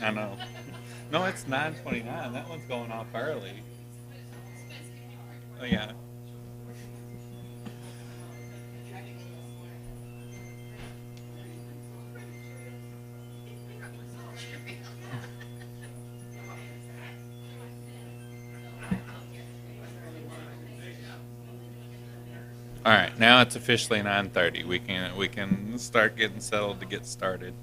I know. No, it's 9:29. That one's going off early. Oh yeah. All right, now it's officially 9:30. We can start getting settled to get started.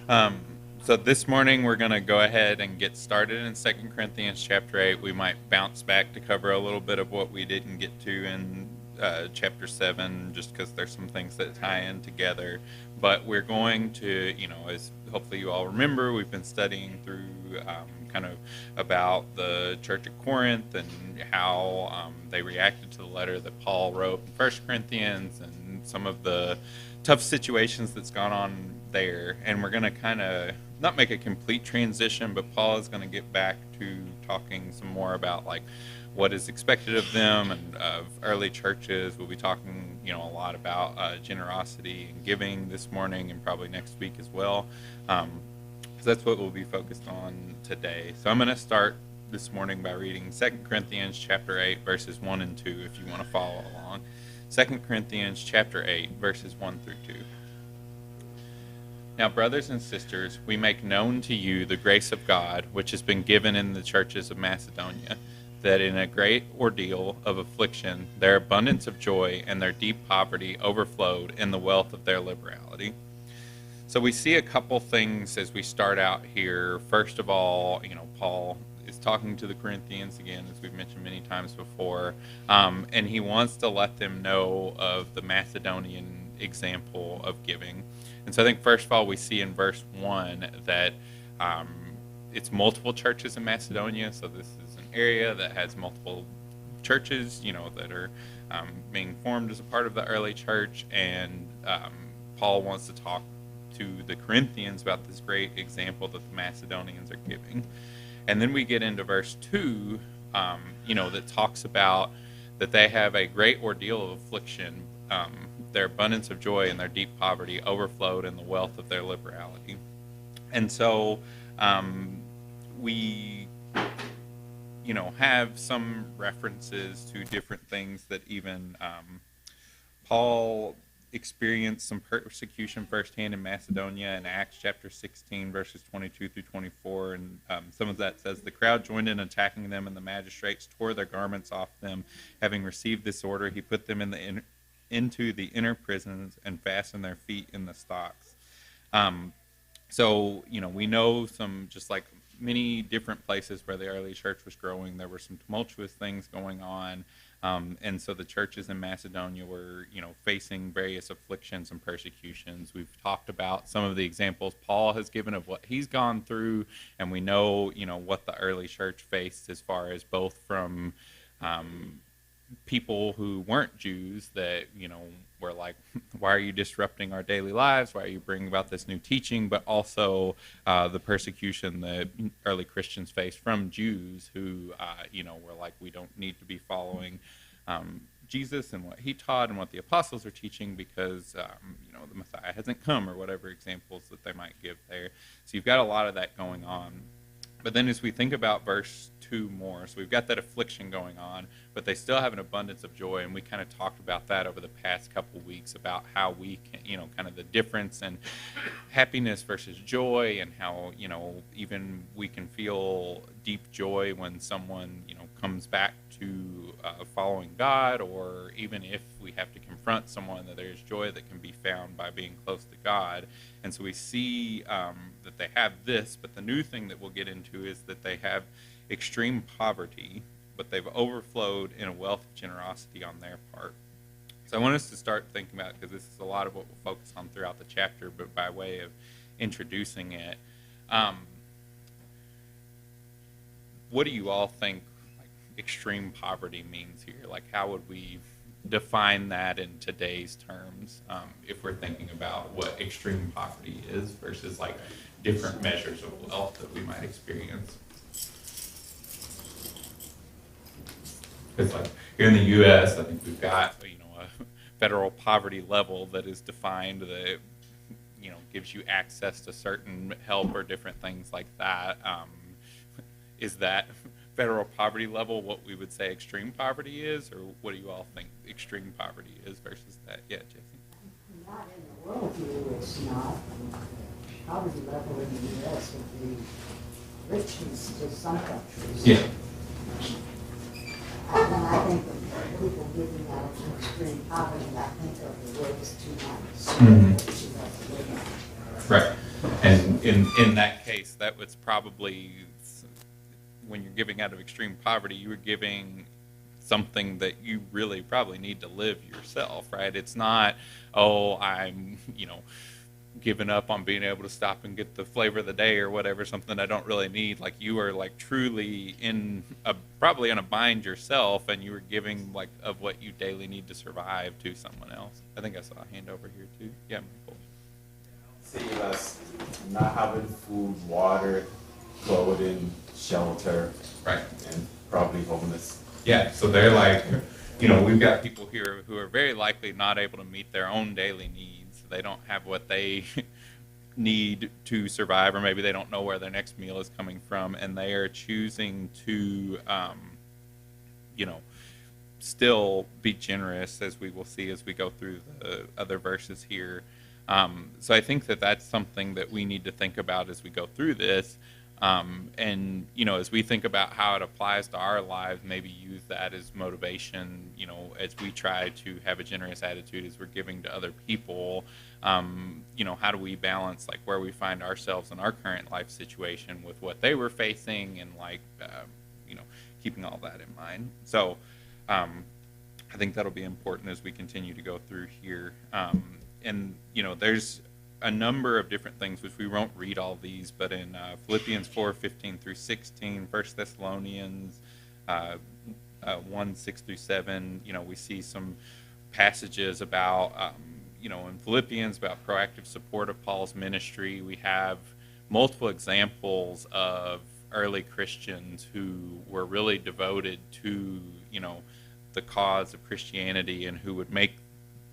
Um, so this morning we're going to go ahead and get started in Second Corinthians chapter 8. We might bounce back to cover a little bit of what we didn't get to in chapter 7, just because there's some things that tie in together. But we're going to, as hopefully you all remember, we've been studying through kind of about the church at Corinth and how they reacted to the letter that Paul wrote in First Corinthians and some of the tough situations that's gone on there. And we're going to kind of not make a complete transition, but Paul is going to get back to talking some more about like what is expected of them and of early churches. We'll be talking, a lot about generosity and giving this morning and probably next week as well. So that's what we'll be focused on today. So I'm going to start this morning by reading 2 Corinthians chapter 8, verses 1 and 2, if you want to follow along. 2 Corinthians chapter 8, verses 1 through 2. Now, brothers and sisters, we make known to you the grace of God, which has been given in the churches of Macedonia, that in a great ordeal of affliction, their abundance of joy and their deep poverty overflowed in the wealth of their liberality. So we see a couple things as we start out here. First of all, Paul is talking to the Corinthians again, as we've mentioned many times before, and he wants to let them know of the Macedonian example of giving. And so I think first of all, we see in verse 1 that it's multiple churches in Macedonia. So this is an area that has multiple churches, that are being formed as a part of the early church. And Paul wants to talk to the Corinthians about this great example that the Macedonians are giving. And then we get into verse 2, that talks about that they have a great ordeal of affliction. Their abundance of joy and their deep poverty overflowed in the wealth of their liberality. And so we, have some references to different things that even Paul experienced some persecution firsthand in Macedonia in Acts chapter 16, verses 22 through 24. And some of that says, the crowd joined in attacking them, and the magistrates tore their garments off them. Having received this order, he put them into the inner prisons and fastened their feet in the stocks. So, we know some, just like many different places where the early church was growing, there were some tumultuous things going on. And so the churches in Macedonia were, facing various afflictions and persecutions. We've talked about some of the examples Paul has given of what he's gone through, and we know, what the early church faced as far as both from people who weren't Jews that, were like, why are you disrupting our daily lives? Why are you bringing about this new teaching? But also the persecution that early Christians faced from Jews who, were like, we don't need to be following Jesus and what he taught and what the apostles are teaching because, the Messiah hasn't come, or whatever examples that they might give there. So you've got a lot of that going on. But then as we think about verse 2 more, so we've got that affliction going on, but they still have an abundance of joy, and we kind of talked about that over the past couple of weeks about how we can, kind of the difference in happiness versus joy, and how, even we can feel deep joy when someone, comes back to following God, or even if we have to confront someone, that there's joy that can be found by being close to God. And so we see that they have this, but the new thing that we'll get into is that they have extreme poverty, but they've overflowed in a wealth of generosity on their part. So I want us to start thinking about, because this is a lot of what we'll focus on throughout the chapter, but by way of introducing it, what do you all think extreme poverty means here? Like, how would we define that in today's terms, if we're thinking about what extreme poverty is versus like different measures of wealth that we might experience? Because like here in the U.S., I think we've got a federal poverty level that is defined that gives you access to certain help or different things like that. Is that federal poverty level what we would say extreme poverty is, or what do you all think extreme poverty is versus that? Yeah, Jason. Not in the worldview, it's not. Poverty level in the U.S. would be richness to some countries. Yeah. And I think of people giving out of extreme poverty, I think of the ways too nice. Mm-hmm. Right. And in that case, that was probably, when you're giving out of extreme poverty, you were giving something that you really probably need to live yourself, right? It's not, oh, I'm, giving up on being able to stop and get the flavor of the day or whatever, something I don't really need. Like, you are like truly probably in a bind yourself, and you were giving like of what you daily need to survive to someone else. I think I saw a hand over here too. Yeah, Michael. See us not having food, water, clothing, shelter, right, and probably homeless. Yeah, so they're like, we've got people here who are very likely not able to meet their own daily needs. They don't have what they need to survive, or maybe they don't know where their next meal is coming from, and they are choosing to, still be generous, as we will see as we go through the other verses here. So I think that that's something that we need to think about as we go through this. And, as we think about how it applies to our lives, maybe use that as motivation, as we try to have a generous attitude as we're giving to other people. How do we balance like where we find ourselves in our current life situation with what they were facing, and keeping all that in mind. So I think that'll be important as we continue to go through here. And there's a number of different things, which we won't read all these, but in Philippians 4:15 through 16, 1 Thessalonians 1, 6 through 7, we see some passages about, in Philippians about proactive support of Paul's ministry. We have multiple examples of early Christians who were really devoted to, the cause of Christianity, and who would make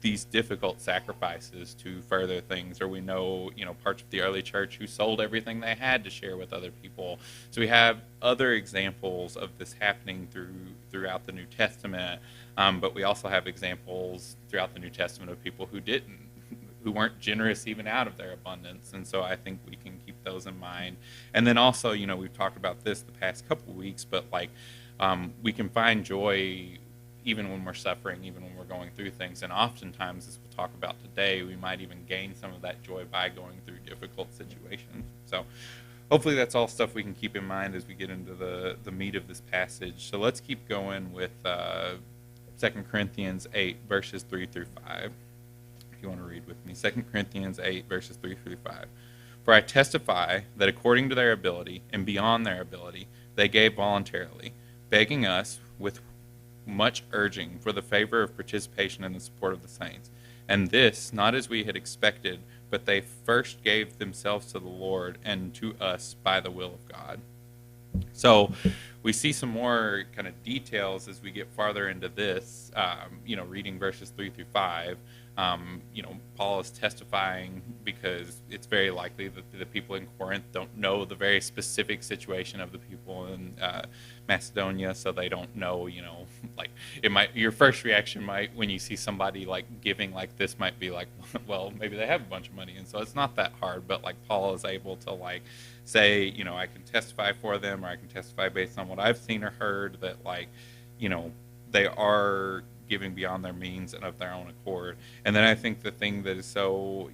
these difficult sacrifices to further things. Or we know, parts of the early church who sold everything they had to share with other people. So we have other examples of this happening throughout the New Testament, but we also have examples throughout the New Testament of people who weren't generous even out of their abundance. And so I think we can keep those in mind. And then also, we've talked about this the past couple of weeks, but we can find joy even when we're suffering, even when we're going through things. And oftentimes, as we'll talk about today, we might even gain some of that joy by going through difficult situations. So hopefully that's all stuff we can keep in mind as we get into the meat of this passage. So let's keep going with 2 Corinthians 8, verses 3 through 5. If you want to read with me, 2 Corinthians 8, verses 3 through 5. For I testify that according to their ability and beyond their ability, they gave voluntarily, begging us with much urging for the favor of participation in the support of the saints. And this, not as we had expected, but they first gave themselves to the Lord and to us by the will of God. So we see some more kind of details as we get farther into this, reading verses 3 through 5. Paul is testifying because it's very likely that the people in Corinth don't know the very specific situation of the people in Macedonia, so they don't know, your first reaction might, when you see somebody giving like this, might be like, well, maybe they have a bunch of money, and so it's not that hard. But Paul is able to say, I can testify for them, or I can testify based on what I've seen or heard that they are giving beyond their means and of their own accord. And then I think the thing that is so,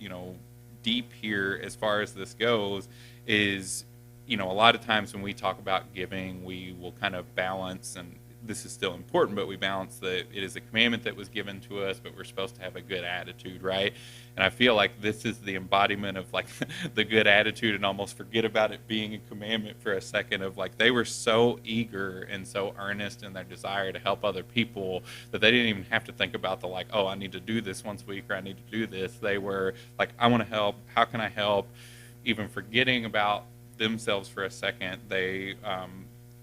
deep here as far as this goes is, a lot of times when we talk about giving, we will kind of balance, and this is still important, but we balance that it is a commandment that was given to us, but we're supposed to have a good attitude, right? And I feel like this is the embodiment of the good attitude, and almost forget about it being a commandment for a second, of they were so eager and so earnest in their desire to help other people that they didn't even have to think about oh, I need to do this once a week, or I need to do this. They were I want to help. How can I help? Even forgetting about themselves for a second, they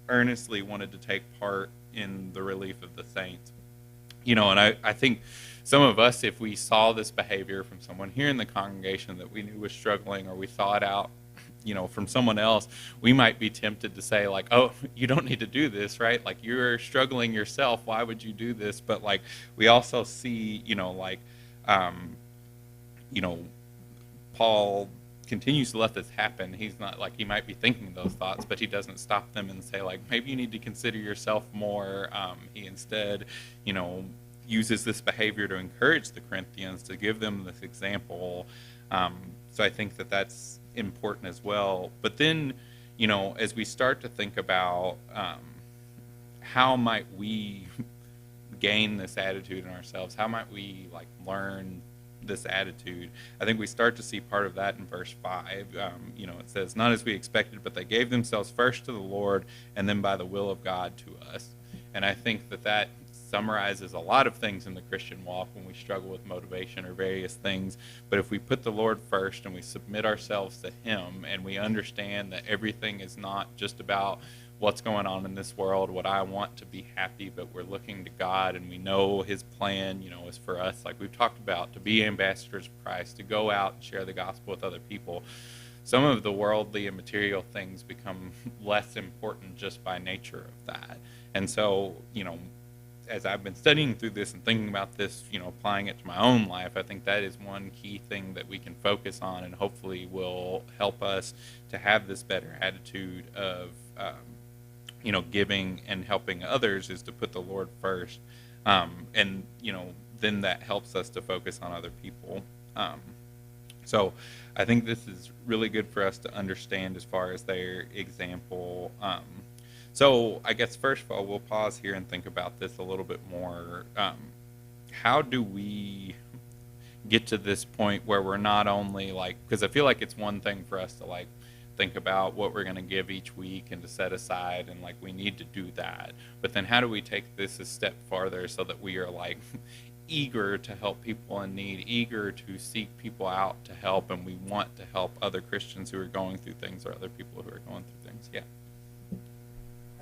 earnestly wanted to take part in the relief of the saints. And I think some of us, if we saw this behavior from someone here in the congregation that we knew was struggling, or we saw it out, from someone else, we might be tempted to say, like, oh, you don't need to do this, right? Like, you're struggling yourself. Why would you do this? But, like, we also see, you know, Paul continues to let this happen. He's not like, he might be thinking those thoughts, but he doesn't stop them and say, like, maybe you need to consider yourself more. He instead, uses this behavior to encourage the Corinthians, to give them this example. So I think that that's important as well. But then, as we start to think about how might we gain this attitude in ourselves, how might we learn this attitude, I think we start to see part of that in verse 5. It says, not as we expected, but they gave themselves first to the Lord and then by the will of God to us. And I think that summarizes a lot of things in the Christian walk when we struggle with motivation or various things. But if we put the Lord first and we submit ourselves to Him, and we understand that everything is not just about what's going on in this world, what I want to be happy, but we're looking to God, and we know His plan, is for us, like we've talked about, to be ambassadors of Christ, to go out and share the gospel with other people. Some of the worldly and material things become less important just by nature of that. And so, as I've been studying through this and thinking about this, applying it to my own life, I think that is one key thing that we can focus on, and hopefully will help us to have this better attitude of, giving and helping others, is to put the Lord first. And then that helps us to focus on other people. So I think this is really good for us to understand as far as their example. So I guess first of all, we'll pause here and think about this a little bit more. How do we get to this point where we're not only because I feel like it's one thing for us to think about what we're going to give each week and to set aside, and we need to do that. But then how do we take this a step farther so that we are eager to help people in need, eager to seek people out to help, and we want to help other Christians who are going through things, or other people who are going through things? Yeah.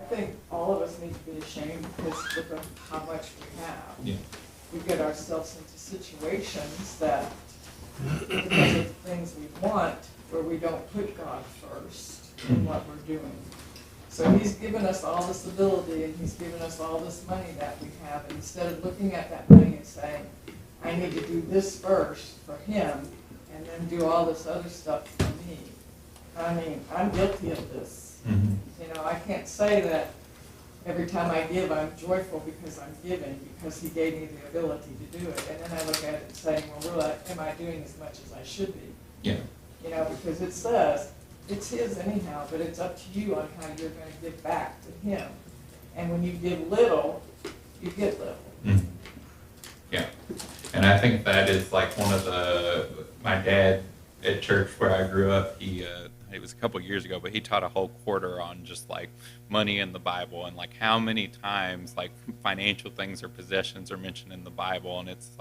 I think all of us need to be ashamed because of how much we have. Yeah. We get ourselves into situations that, because of things we want, where we don't put God first in what we're doing. So He's given us all this ability, and He's given us all this money that we have. And instead of looking at that money and saying, I need to do this first for Him, and then do all this other stuff for me. I mean, I'm guilty of this. Mm-hmm. I can't say that every time I give, I'm joyful because I'm giving, because He gave me the ability to do it. And then I look at it and say, well, really, am I doing as much as I should be? Yeah. Because it says it's His anyhow, but it's up to you on how you're going to give back to Him. And when you give little, you get little. Mm-hmm. Yeah. And I think that is one of my dad at church where I grew up, it was a couple years ago, but he taught a whole quarter on just money in the Bible, and how many times financial things or possessions are mentioned in the Bible. And it's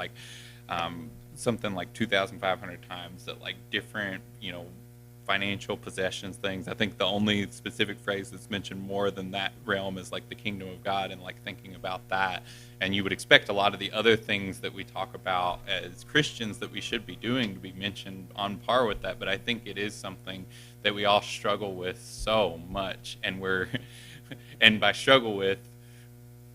something like 2,500 times that different, financial possessions things. I think the only specific phrase that's mentioned more than that realm is the kingdom of God, and thinking about that. And you would expect a lot of the other things that we talk about as Christians that we should be doing to be mentioned on par with that. But I think it is something that we all struggle with so much, and and by struggle with,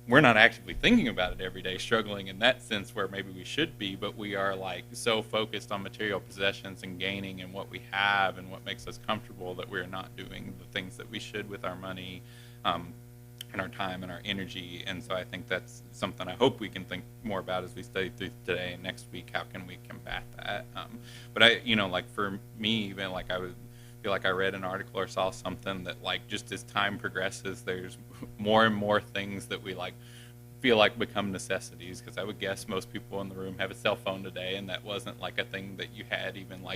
we're not actively thinking about it every day, struggling in that sense where maybe we should be, but we are so focused on material possessions and gaining and what we have and what makes us comfortable that we're not doing the things that we should with our money, and our time and our energy. And so I think that's something I hope we can think more about as we study through today and next week. How can we combat that? But I, for me, even I would feel I read an article or saw something that just as time progresses, there's more and more things that we feel become necessities, because I would guess most people in the room have a cell phone today, and that wasn't a thing that you had even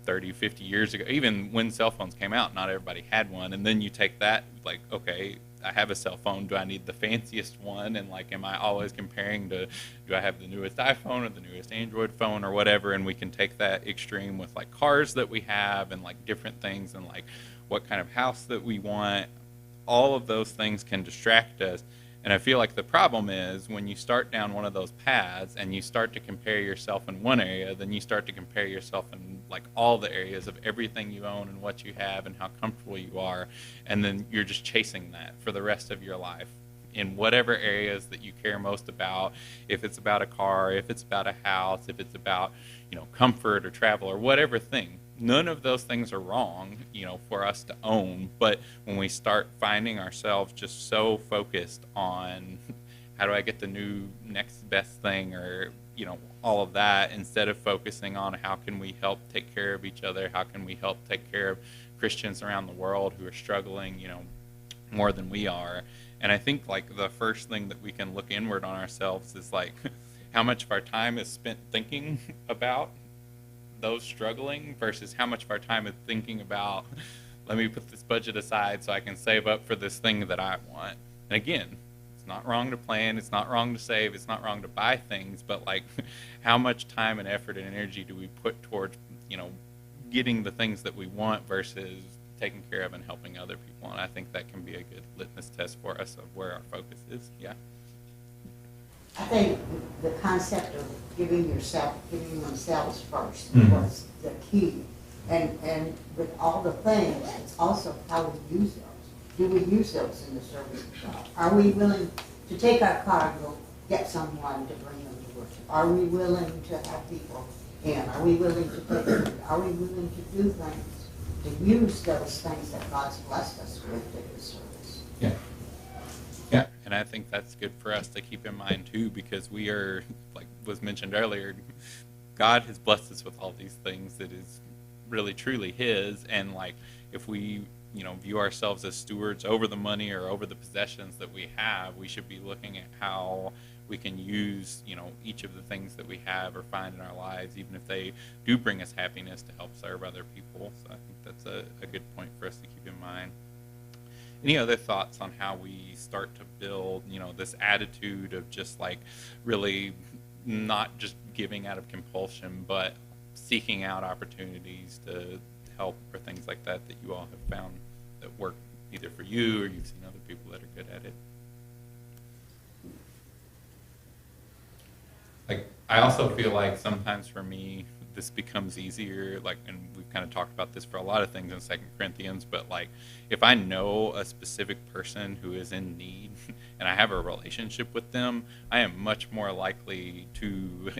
30, 50 years ago. Even when cell phones came out, not everybody had one. And then you take that, okay, I have a cell phone. Do I need the fanciest one? And am I always comparing to, do I have the newest iPhone or the newest Android phone or whatever? And we can take that extreme with cars that we have and different things, and what kind of house that we want. All of those things can distract us. And I feel like the problem is when you start down one of those paths and you start to compare yourself in one area, then you start to compare yourself in like all the areas of everything you own and what you have and how comfortable you are. And then you're just chasing that for the rest of your life in whatever areas that you care most about. If it's about a car, if it's about a house, if it's about, comfort or travel or whatever thing. None of those things are wrong, for us to own. But when we start finding ourselves just so focused on how do I get the new next best thing or, all of that, instead of focusing on how can we help take care of each other, how can we help take care of Christians around the world who are struggling, more than we are. And I think like the first thing that we can look inward on ourselves is like how much of our time is spent thinking about those struggling versus how much of our time is thinking about, let me put this budget aside so I can save up for this thing that I want. And again, it's not wrong to plan, it's not wrong to save, it's not wrong to buy things, but like how much time and effort and energy do we put towards, getting the things that we want versus taking care of and helping other people? And I think that can be a good litmus test for us of where our focus is. Yeah. I think the concept of giving themselves first Mhm. was the key. And with all the things, it's also how we use those. Do we use those in the service of God? Are we willing to take our car and go get someone to bring them to worship? Are we willing to have people in? Are we willing to take food? Are we willing to do things, to use those things that God's blessed us with to His service? Yeah. Yeah, and I think that's good for us to keep in mind too, because we are, like was mentioned earlier, God has blessed us with all these things that is really truly His, and like if we, view ourselves as stewards over the money or over the possessions that we have, we should be looking at how we can use, each of the things that we have or find in our lives, even if they do bring us happiness, to help serve other people. So I think that's a good point for us to keep in mind. Any other thoughts on how we start to build, this attitude of just like really not just giving out of compulsion, but seeking out opportunities to help or things like that that you all have found that work either for you or you've seen other people that are good at it? Like, I also feel like sometimes for me, this becomes easier, like, and we've kind of talked about this for a lot of things in 2 Corinthians, but like, if I know a specific person who is in need and I have a relationship with them, I am much more likely to,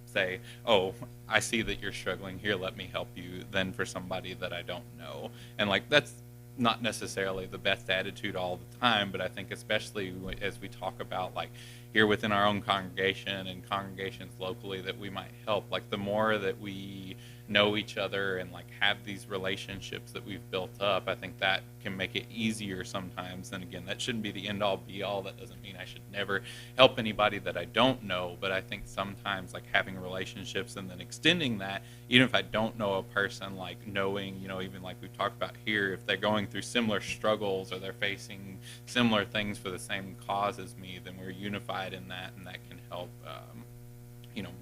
say, oh, I see that you're struggling here, let me help you, than for somebody that I don't know. And like, that's not necessarily the best attitude all the time, but I think especially as we talk about like here within our own congregation and congregations locally that we might help, like the more that we know each other and like have these relationships that we've built up, I think that can make it easier sometimes. And again, that shouldn't be the end all be all. That doesn't mean I should never help anybody that I don't know, but I think sometimes like having relationships and then extending that, even if I don't know a person, like knowing, even like we've talked about here, if they're going through similar struggles or they're facing similar things for the same cause as me, then we're unified in that, and that can help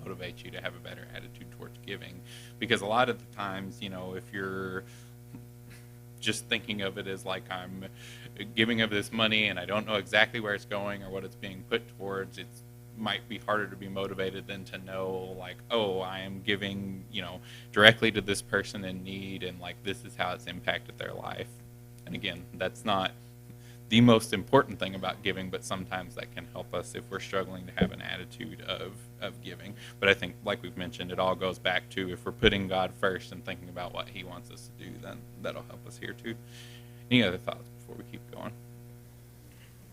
motivate you to have a better attitude towards giving. Because a lot of the times, if you're just thinking of it as like I'm giving of this money and I don't know exactly where it's going or what it's being put towards, it might be harder to be motivated than to know like, oh, I am giving, directly to this person in need, and like this is how it's impacted their life. And again, that's not the most important thing about giving, but sometimes that can help us if we're struggling to have an attitude of giving. But I think, like we've mentioned, it all goes back to if we're putting God first and thinking about what He wants us to do, then that'll help us here too. Any other thoughts before we keep going?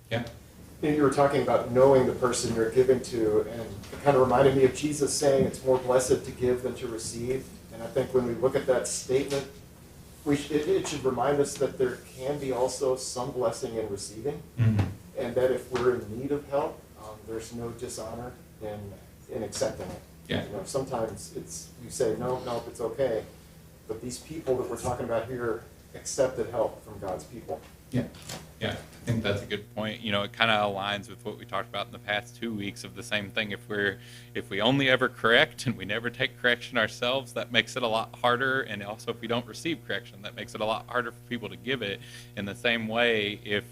Yeah. And you were talking about knowing the person you're giving to, and it kind of reminded me of Jesus saying it's more blessed to give than to receive. And I think when we look at that statement, it should remind us that there can be also some blessing in receiving, and that if we're in need of help, there's no dishonor in accepting it. Yeah. Sometimes you say, no, it's okay. But these people that we're talking about here accepted help from God's people. Yeah, yeah, I think that's a good point. You know, it kind of aligns with what we talked about in the past 2 weeks of the same thing. If we only ever correct and we never take correction ourselves, that makes it a lot harder. And also, if we don't receive correction, that makes it a lot harder for people to give it. In the same way, if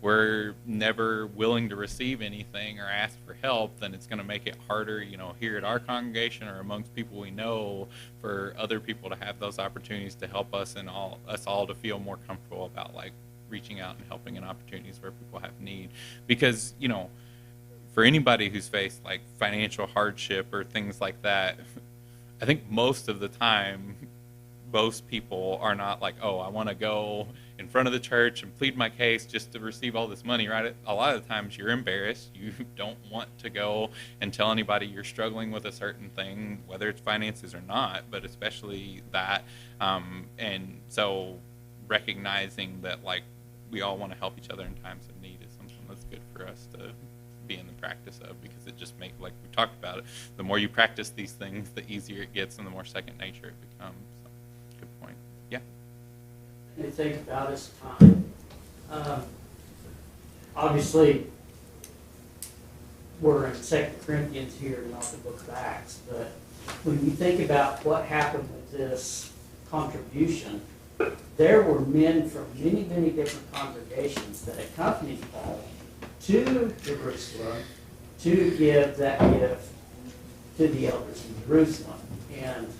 we're never willing to receive anything or ask for help, then it's going to make it harder, you know, here at our congregation or amongst people we know, for other people to have those opportunities to help us and us all to feel more comfortable about like reaching out and helping in opportunities where people have need. Because, you know, for anybody who's faced like financial hardship or things like that, I think most of the time most people are not like, oh, I want to go in front of the church and plead my case just to receive all this money, right? A lot of the times you're embarrassed. You don't want to go and tell anybody you're struggling with a certain thing, whether it's finances or not, but especially that. And so recognizing that like we all want to help each other in times of need is something that's good for us to be in the practice of, because it just makes, like we talked about it, the more you practice these things, the easier it gets and the more second nature it becomes. So, good point. Yeah. You think about is time. Obviously, we're in 2 Corinthians here, not the book of Acts, but when you think about what happened with this contribution, there were men from many, many different congregations that accompanied Paul to Jerusalem to give that gift to the elders in Jerusalem. And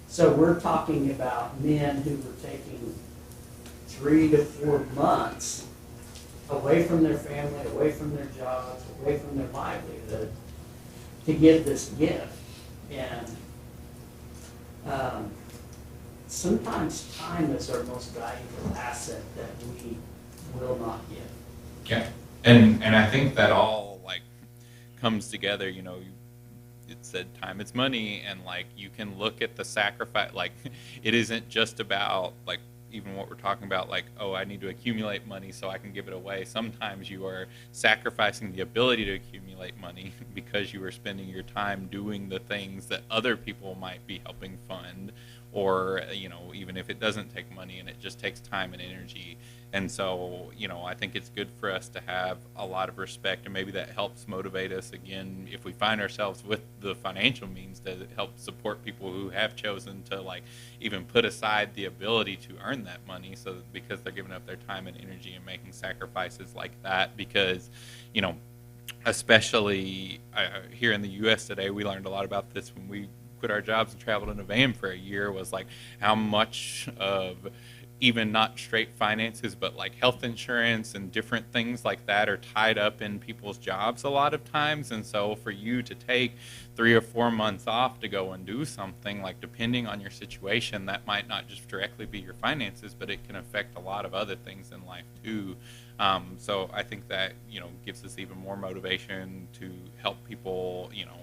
so we're talking about men who were taking 3 to 4 months away from their family, away from their jobs, away from their livelihood to give this gift. And sometimes time is our most valuable asset that we will not give. Yeah. And I think that all like comes together, you know, it said time is money, and like you can look at the sacrifice, like it isn't just about like even what we're talking about, like, oh, I need to accumulate money so I can give it away. Sometimes you are sacrificing the ability to accumulate money because you are spending your time doing the things that other people might be helping fund, or, you know, even if it doesn't take money and it just takes time and energy. And so, you know, I think it's good for us to have a lot of respect, and maybe that helps motivate us again if we find ourselves with the financial means to help support people who have chosen to like even put aside the ability to earn that money, so that, because they're giving up their time and energy and making sacrifices like that. Because, you know, especially here in the U.S. today, we learned a lot about this when we quit our jobs and traveled in a van for a year, was like how much of even not straight finances, but like health insurance and different things like that are tied up in people's jobs a lot of times. And so for you to take 3 or 4 months off to go and do something, like depending on your situation, that might not just directly be your finances, but it can affect a lot of other things in life too. So I think that, you know, gives us even more motivation to help people, you know,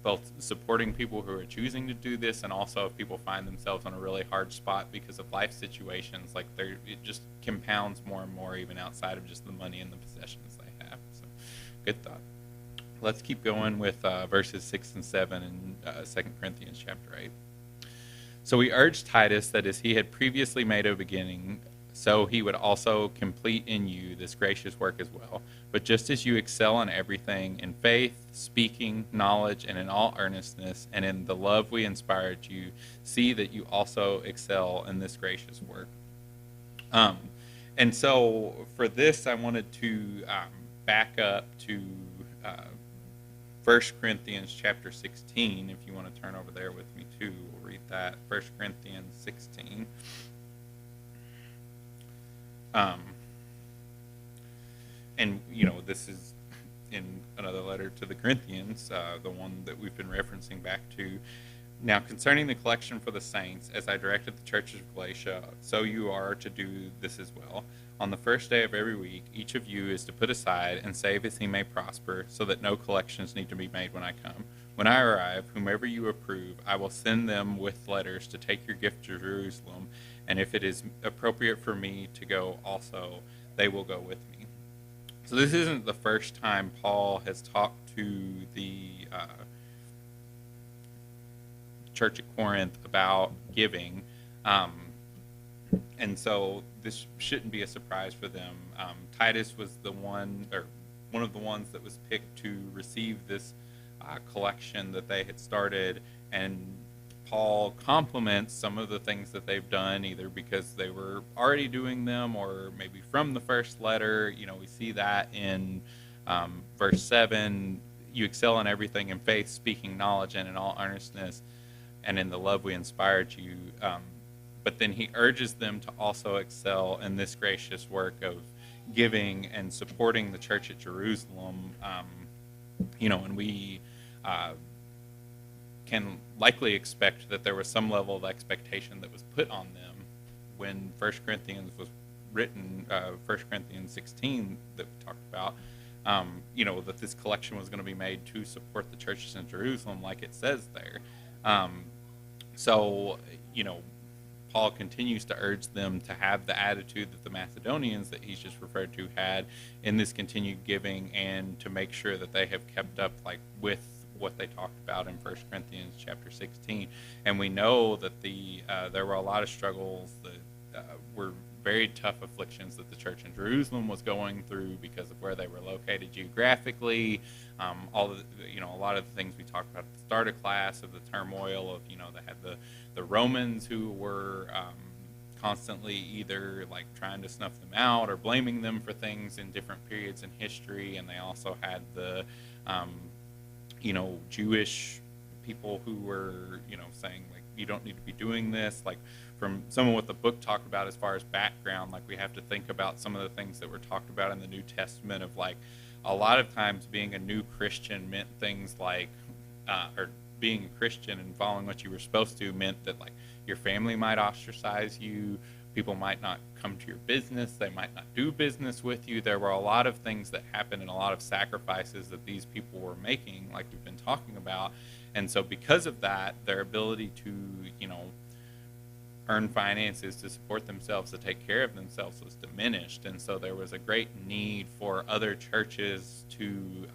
both supporting people who are choosing to do this, and also if people find themselves on a really hard spot because of life situations, like it just compounds more and more even outside of just the money and the possessions they have. So good thought. Let's keep going with verses 6 and 7 in 2 Corinthians chapter 8. So we urge Titus that as he had previously made a beginning, so he would also complete in you this gracious work as well. But just as you excel in everything, in faith, speaking, knowledge, and in all earnestness, and in the love we inspired you, see that you also excel in this gracious work. And so for this, I wanted to back up to 1 Corinthians chapter 16. If you want to turn over there with me too, we'll read that. 1 Corinthians 16. And, you know, this is in another letter to the Corinthians, the one that we've been referencing back to. Now, concerning the collection for the saints, as I directed the churches of Galatia, so you are to do this as well. On the first day of every week, each of you is to put aside and save as he may prosper, so that no collections need to be made when I come. When I arrive, whomever you approve, I will send them with letters to take your gift to Jerusalem, and if it is appropriate for me to go also, they will go with me. So this isn't the first time Paul has talked to the church at Corinth about giving. and so this shouldn't be a surprise for them. Titus was the one, or one of the ones that was picked to receive this collection that they had started, and Paul compliments some of the things that they've done, either because they were already doing them or maybe from the first letter. We see that in verse 7, you excel in everything in faith, speaking knowledge, and in all earnestness, and in the love we inspired you. But then he urges them to also excel in this gracious work of giving and supporting the church at Jerusalem. And we can likely expect that there was some level of expectation that was put on them when 1 Corinthians was written, 1 Corinthians 16 that we talked about, that this collection was going to be made to support the churches in Jerusalem, like it says there. Paul continues to urge them to have the attitude that the Macedonians that he's just referred to had in this continued giving, and to make sure that they have kept up with what they talked about in 1 Corinthians chapter 16. And we know that there were a lot of struggles that were very tough afflictions that the church in Jerusalem was going through because of where they were located geographically. A lot of the things we talked about at the start of class, of the turmoil of, they had the Romans who were constantly either trying to snuff them out or blaming them for things in different periods in history, and they also had the Jewish people who were saying you don't need to be doing this. From some of what the book talked about as far as background, we have to think about some of the things that were talked about in the New Testament of a lot of times being a new Christian meant things or being a Christian and following what you were supposed to meant that your family might ostracize you, people might not come to your business, they might not do business with you. There were a lot of things that happened and a lot of sacrifices that these people were making, like we've been talking about. And so because of that, their ability to earn finances to support themselves, to take care of themselves, was diminished. And so there was a great need for other churches to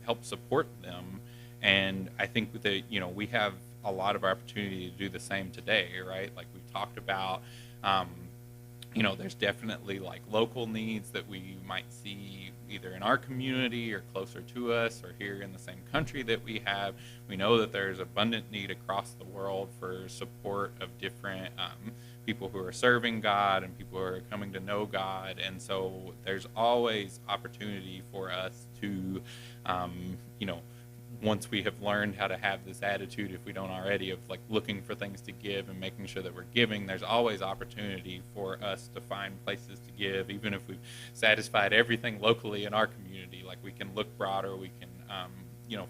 help support them. And I think that we have a lot of opportunity to do the same today, right? We've talked about there's definitely local needs that we might see either in our community or closer to us or here in the same country that we have. We know that there's abundant need across the world for support of different people who are serving God and people who are coming to know God. And so there's always opportunity for us to, once we have learned how to have this attitude, if we don't already, of looking for things to give and making sure that we're giving, there's always opportunity for us to find places to give. Even if we've satisfied everything locally in our community, we can look broader, we can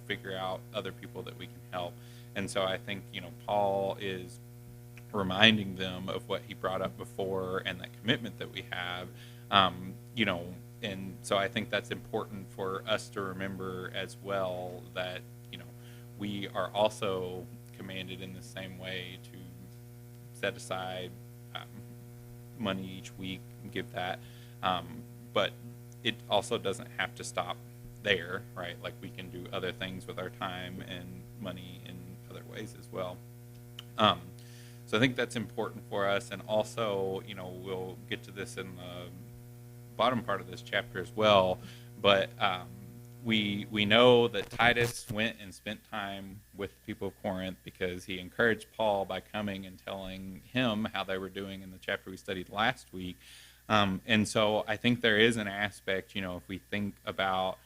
figure out other people that we can help. And so I think Paul is reminding them of what he brought up before and that commitment that we have. And so I think that's important for us to remember as well, that we are also commanded in the same way to set aside money each week and give that. But it also doesn't have to stop there, right? We can do other things with our time and money in other ways as well. So I think that's important for us. And also, we'll get to this in the bottom part of this chapter as well, but we know that Titus went and spent time with the people of Corinth because he encouraged Paul by coming and telling him how they were doing in the chapter we studied last week. And so I think there is an aspect, if we think about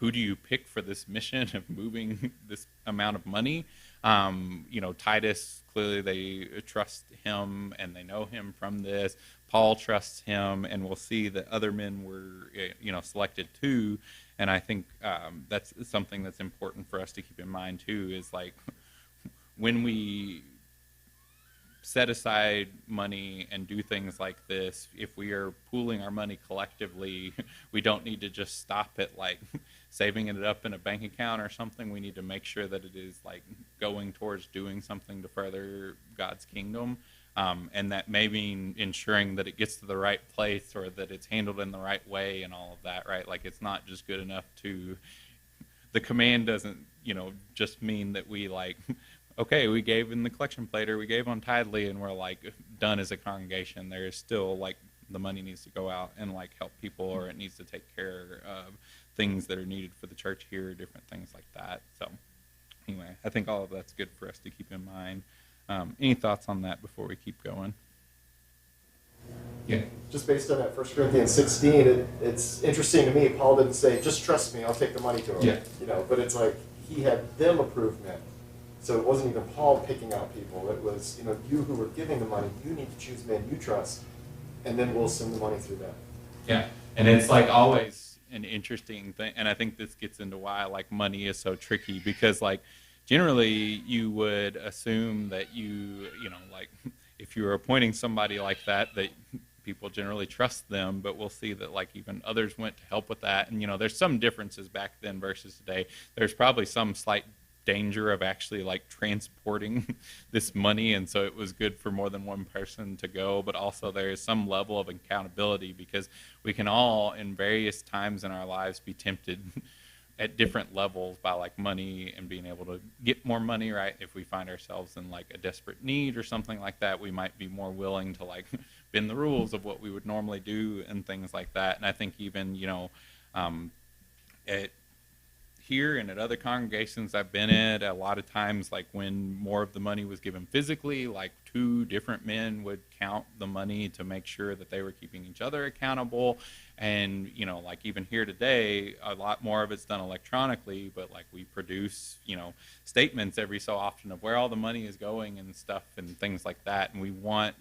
who do you pick for this mission of moving this amount of money? Titus, clearly they trust him and they know him from this. Paul trusts him, and we'll see that other men were, selected too. And I think that's something that's important for us to keep in mind too, is when we set aside money and do things like this, if we are pooling our money collectively, we don't need to just stop at saving it up in a bank account or something. We need to make sure that it is going towards doing something to further God's kingdom. And that may mean ensuring that it gets to the right place or that it's handled in the right way and all of that, right? It's not just good enough to, the command doesn't, just mean that we okay, we gave in the collection plate or we gave on Tidely and we're like done as a congregation. There is still like the money needs to go out and like help people, or it needs to take care of things that are needed for the church here, different things like that. So anyway, I think all of that's good for us to keep in mind. Any thoughts on that before we keep going? Yeah. Just based on that 1 Corinthians 16, it's interesting to me, Paul didn't say, just trust me, I'll take the money to him. Yeah. You know, but it's like, he had them approve men. So it wasn't even Paul picking out people. It was, you know, you who were giving the money, you need to choose men you trust, and then we'll send the money through them. Yeah, and it's like always an interesting thing, and I think this gets into why like money is so tricky, because like generally you would assume that you know, like if you were appointing somebody like that people generally trust them, but we'll see that like even others went to help with that, and you know there's some differences back then versus today. There's probably some slight danger of actually like transporting this money, and so it was good for more than one person to go, but also there is some level of accountability, because we can all in various times in our lives be tempted at different levels by like money and being able to get more money, right? If we find ourselves in like a desperate need or something like that, we might be more willing to like bend the rules of what we would normally do and things like that. And I think even, you know, at here and at other congregations I've been at, a lot of times like when more of the money was given physically, like 2 different men would count the money to make sure that they were keeping each other accountable. And you know, like even here today, a lot more of it's done electronically, but like we produce, you know, statements every so often of where all the money is going and stuff and things like that. And we want,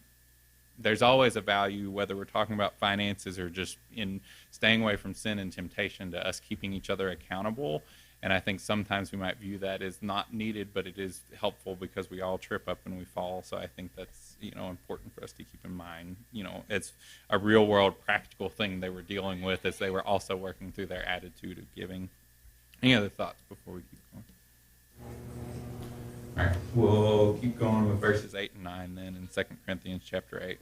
there's always a value, whether we're talking about finances or just in staying away from sin and temptation, to us keeping each other accountable. And I think sometimes we might view that as not needed, but it is helpful because we all trip up and we fall. So I think that's, you know, important for us to keep in mind. You know, it's a real world practical thing they were dealing with as they were also working through their attitude of giving. Any other thoughts before we keep going? All right, we'll keep going with verses 8 and 9 then in 2 Corinthians chapter 8.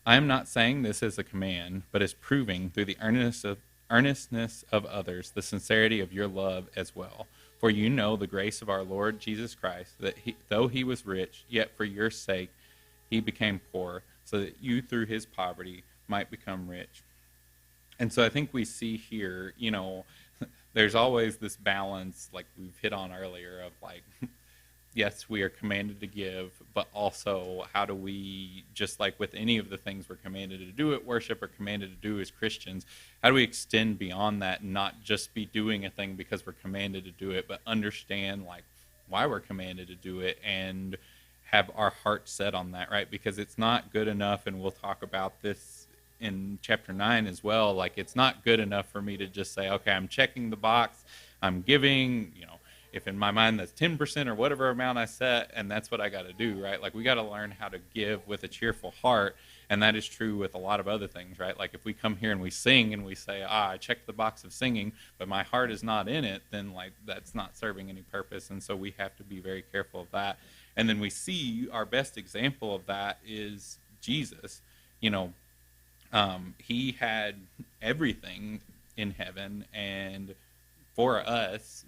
I am not saying this as a command, but as proving through the earnestness of others the sincerity of your love as well. For you know the grace of our Lord Jesus Christ, that though he was rich, yet for your sake he became poor, so that you through his poverty might become rich. And so I think we see here, you know, there's always this balance, like we've hit on earlier, of like, yes, we are commanded to give, but also how do we, just like with any of the things we're commanded to do at worship or commanded to do as Christians, how do we extend beyond that and not just be doing a thing because we're commanded to do it, but understand like why we're commanded to do it and have our heart set on that, right? Because it's not good enough, and we'll talk about this in chapter 9 as well, like it's not good enough for me to just say, okay, I'm checking the box, I'm giving, you know, if in my mind that's 10% or whatever amount I set, and that's what I got to do, right? Like we got to learn how to give with a cheerful heart, and that is true with a lot of other things, right? Like if we come here and we sing and we say, I checked the box of singing, but my heart is not in it, then like that's not serving any purpose, and so we have to be very careful of that. And then we see our best example of that is Jesus. You know, he had everything in heaven, and for us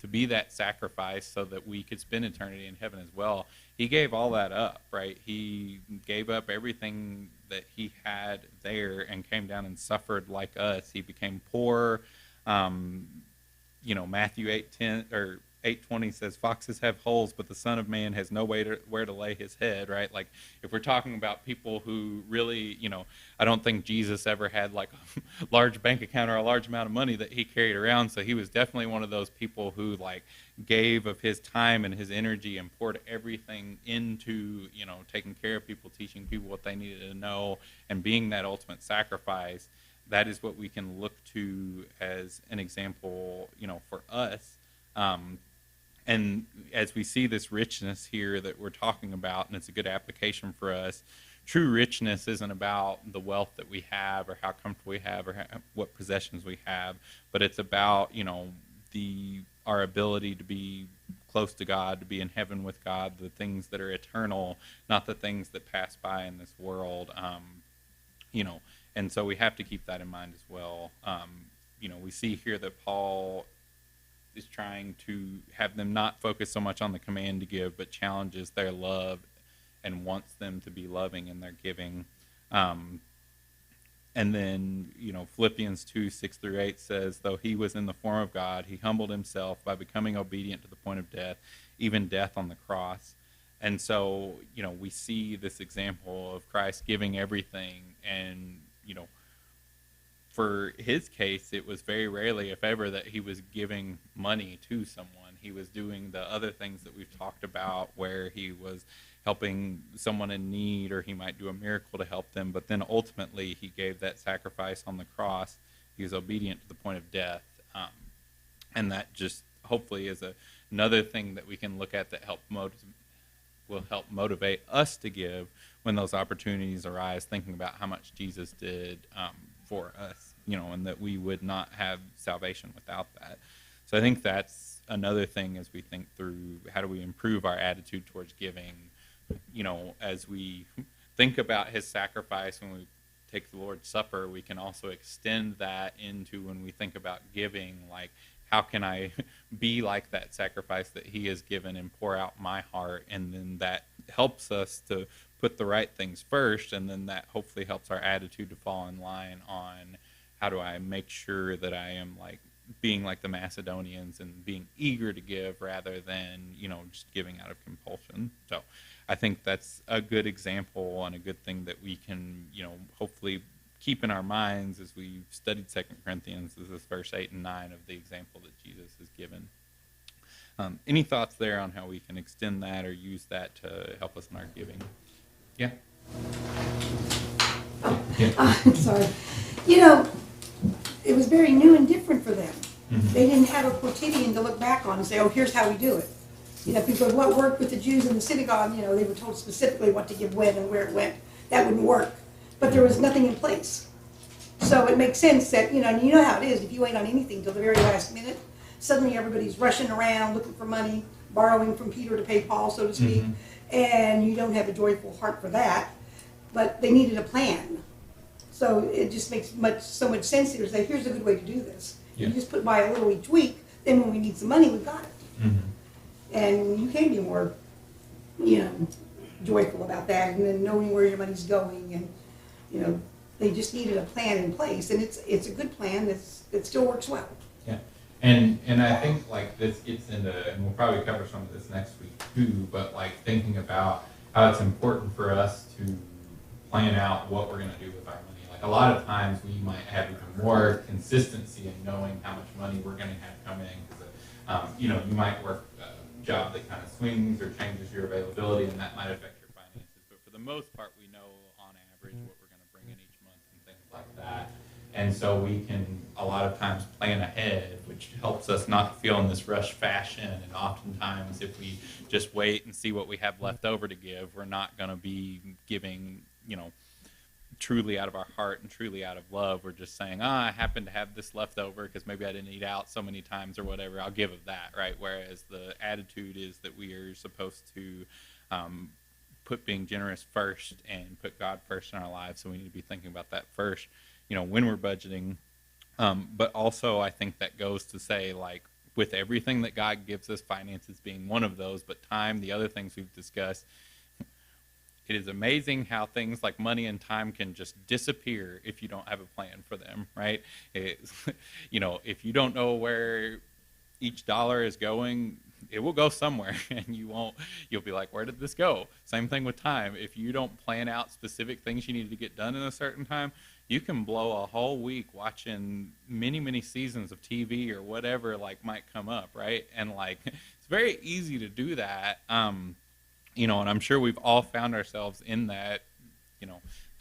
to be that sacrifice so that we could spend eternity in heaven as well, he gave all that up, right? He gave up everything that he had there and came down and suffered like us. He became poor. You know, Matthew 8:10 or 8:20 says, foxes have holes, but the Son of Man has no where to lay his head, right? Like, if we're talking about people who really, you know, I don't think Jesus ever had like a large bank account or a large amount of money that he carried around, so he was definitely one of those people who like gave of his time and his energy and poured everything into, you know, taking care of people, teaching people what they needed to know, and being that ultimate sacrifice. That is what we can look to as an example, you know, for us. And as we see this richness here that we're talking about, and it's a good application for us, true richness isn't about the wealth that we have or how comfortable we have or what possessions we have, but it's about, you know, our ability to be close to God, to be in heaven with God, the things that are eternal, not the things that pass by in this world, you know, and so we have to keep that in mind as well. You know, we see here that Paul is trying to have them not focus so much on the command to give, but challenges their love and wants them to be loving in their giving. And then, Philippians 2:6-8 says, though he was in the form of God, he humbled himself by becoming obedient to the point of death, even death on the cross. And so, we see this example of Christ giving everything. And, for his case, it was very rarely, if ever, that he was giving money to someone. He was doing the other things that we've talked about, where he was helping someone in need, or he might do a miracle to help them. But then ultimately, he gave that sacrifice on the cross. He was obedient to the point of death. And that just hopefully is another thing that we can look at that will help motivate us to give when those opportunities arise, thinking about how much Jesus did for us, and that we would not have salvation without that. So I think that's another thing as we think through how do we improve our attitude towards giving, as we think about his sacrifice when we take the Lord's Supper, we can also extend that into when we think about giving, like, how can I be like that sacrifice that he has given and pour out my heart? And then that helps us to put the right things first, and then that hopefully helps our attitude to fall in line on how do I make sure that I am like being like the Macedonians and being eager to give rather than, just giving out of compulsion. So I think that's a good example and a good thing that we can, hopefully keep in our minds as we studied 2 Corinthians, is this verse 8 and 9 of the example that Jesus has given. Any thoughts there on how we can extend that or use that to help us in our giving? Yeah? Sorry. It was very new and different for them. Mm-hmm. They didn't have a quotidian to look back on and say, oh, here's how we do it. Because what worked with the Jews in the synagogue, they were told specifically what to give when and where it went. That wouldn't work. But there was nothing in place. So it makes sense that, and you know how it is, if you wait on anything till the very last minute, suddenly everybody's rushing around looking for money, borrowing from Peter to pay Paul, so to speak, and you don't have a joyful heart for that. But they needed a plan. So it just makes so much sense here to say, here's a good way to do this. Yeah. You just put by a little each week, then when we need some money, we've got it. Mm-hmm. And you can be more, joyful about that, and then knowing where your money's going, and, they just needed a plan in place, and it's a good plan that still works well. Yeah, and I think like this gets into, and we'll probably cover some of this next week too, but like thinking about how it's important for us to plan out what we're going to do with our money. Like a lot of times we might have even more consistency in knowing how much money we're going to have come in, because you might work a job that kind of swings or changes your availability, and that might affect your finances. But for the most part, we know on average what we're going to bring in each month and things like that. And so we can a lot of times plan ahead, which helps us not feel in this rush fashion. And oftentimes if we just wait and see what we have left over to give, we're not going to be giving, truly out of our heart and truly out of love. We're just saying, I happen to have this left over because maybe I didn't eat out so many times or whatever. I'll give of that, right? Whereas the attitude is that we are supposed to put being generous first and put God first in our lives. So we need to be thinking about that first, when we're budgeting. But also I think that goes to say, like, with everything that God gives us, finances being one of those, but time, the other things we've discussed, it is amazing how things like money and time can just disappear if you don't have a plan for them, right? If you don't know where each dollar is going, it will go somewhere, and you'll be like, where did this go? Same thing with time. If you don't plan out specific things you need to get done in a certain time, you can blow a whole week watching many, many seasons of TV or whatever like might come up, right? And like, it's very easy to do that. And I'm sure we've all found ourselves in that,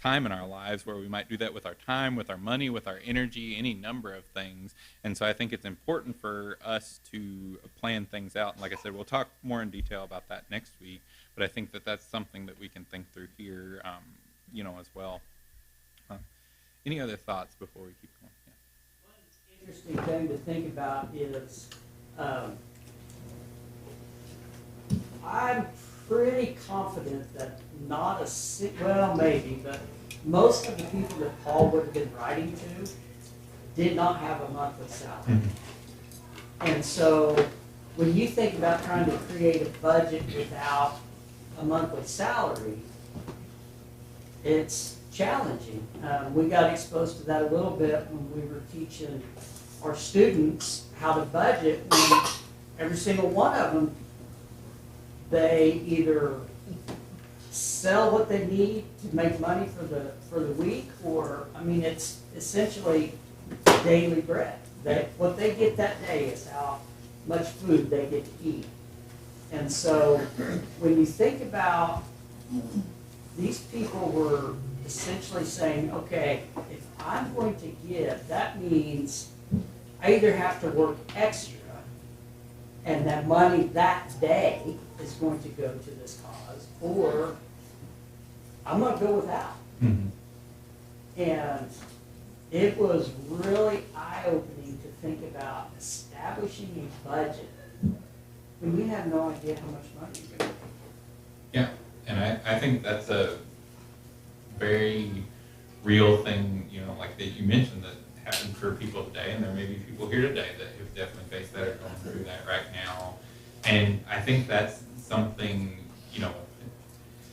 time in our lives where we might do that with our time, with our money, with our energy, any number of things. And so I think it's important for us to plan things out. And like I said, we'll talk more in detail about that next week. But I think that that's something that we can think through here, as well. Any other thoughts before we keep going? Yeah. One interesting thing to think about is I'm pretty confident that maybe, but most of the people that Paul would have been writing to did not have a monthly salary. And so when you think about trying to create a budget without a monthly salary, it's challenging. We got exposed to that a little bit when we were teaching our students how to budget, when every single one of them, they either sell what they need to make money for the week, or, I mean, it's essentially daily bread. What they get that day is how much food they get to eat. And so when you think about, these people were essentially saying, okay, if I'm going to give, that means I either have to work extra, and that money that day is going to go to this cause, or I'm going to go without. And it was really eye-opening to think about establishing a budget when you have no idea how much money you're going to make. Yeah, and I think that's a very real thing, you know, like that you mentioned that happened for people today, and there may be people here today that have definitely faced that or going through that right now. And I think that's something, you know,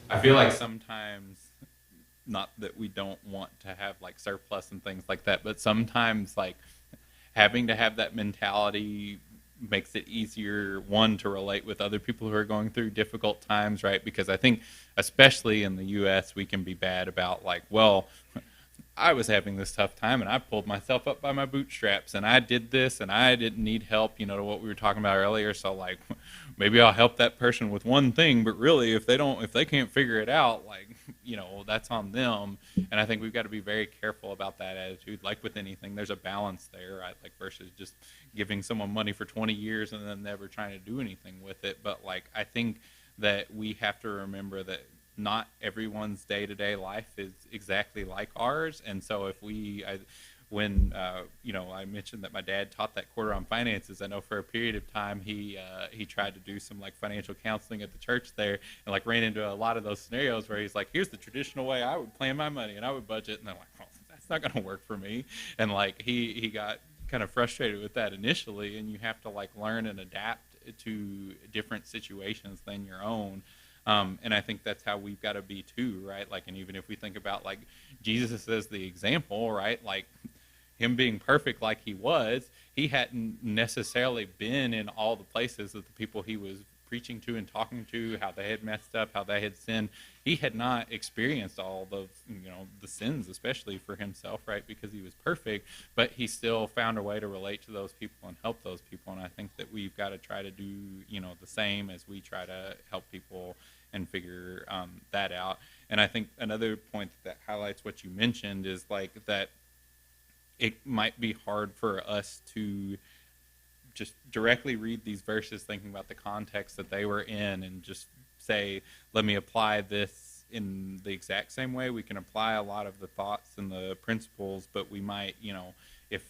I feel like sometimes, not that we don't want to have like surplus and things like that, but sometimes like having to have that mentality makes it easier, one, to relate with other people who are going through difficult times, right? Because I think, especially in the U.S., we can be bad about like, well, I was having this tough time and I pulled myself up by my bootstraps and I did this and I didn't need help, you know, to what we were talking about earlier. So like, maybe I'll help that person with one thing, but really if they can't figure it out, like, you know, that's on them. And I think we've got to be very careful about that attitude. Like with anything, there's a balance there, right? Like versus just giving someone money for 20 years and then never trying to do anything with it. But like, I think that we have to remember that not everyone's day-to-day life is exactly like ours. And so if when you know, I mentioned that my dad taught that quarter on finances, I know for a period of time he tried to do some like financial counseling at the church there, and like ran into a lot of those scenarios where he's like, here's the traditional way I would plan my money and I would budget, and they're like, oh, that's not going to work for me. And like he got kind of frustrated with that initially, and you have to like learn and adapt to different situations than your own. And I think that's how we've got to be too, right? Like, and even if we think about like Jesus as the example, right? Like him being perfect like he was, he hadn't necessarily been in all the places that the people he was preaching to and talking to, how they had messed up, how they had sinned. He had not experienced all those, you know, the sins, especially for himself, right? Because he was perfect, but he still found a way to relate to those people and help those people. And I think that we've got to try to do, you know, the same as we try to help people and figure that out. And I think another point that highlights what you mentioned is like that it might be hard for us to just directly read these verses thinking about the context that they were in and just say, let me apply this in the exact same way. We can apply a lot of the thoughts and the principles, but we might, you know, if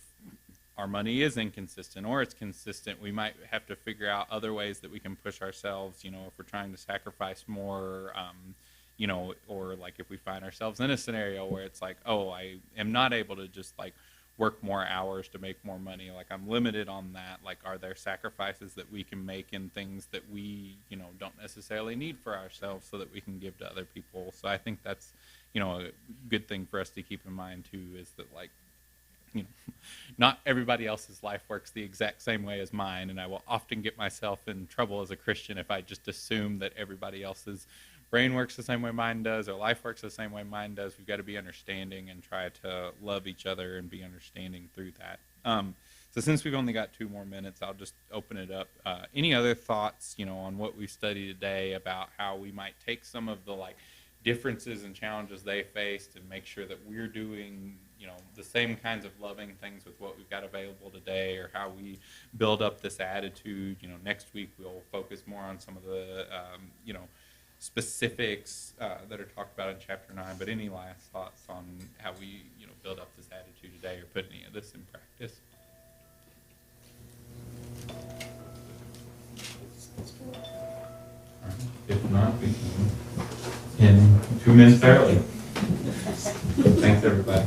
our money is inconsistent or it's consistent, we might have to figure out other ways that we can push ourselves, you know, if we're trying to sacrifice more, you know, or like if we find ourselves in a scenario where it's like, oh, I am not able to just like work more hours to make more money, like I'm limited on that. Like, are there sacrifices that we can make in things that we, you know, don't necessarily need for ourselves so that we can give to other people? So I think that's, you know, a good thing for us to keep in mind too, is that like, you know, not everybody else's life works the exact same way as mine, and I will often get myself in trouble as a Christian if I just assume that everybody else's brain works the same way mine does, or life works the same way mine does. We've got to be understanding and try to love each other and be understanding through that. So since we've only got 2 more minutes, I'll just open it up. Any other thoughts, you know, on what we've studied today about how we might take some of the like differences and challenges they faced and make sure that we're doing, you know, the same kinds of loving things with what we've got available today, or how we build up this attitude? You know, next week we'll focus more on some of the, you know, specifics that are talked about in chapter 9, but any last thoughts on how we, you know, build up this attitude today or put any of this in practice? If not, we can end 2 minutes early. Thanks, everybody.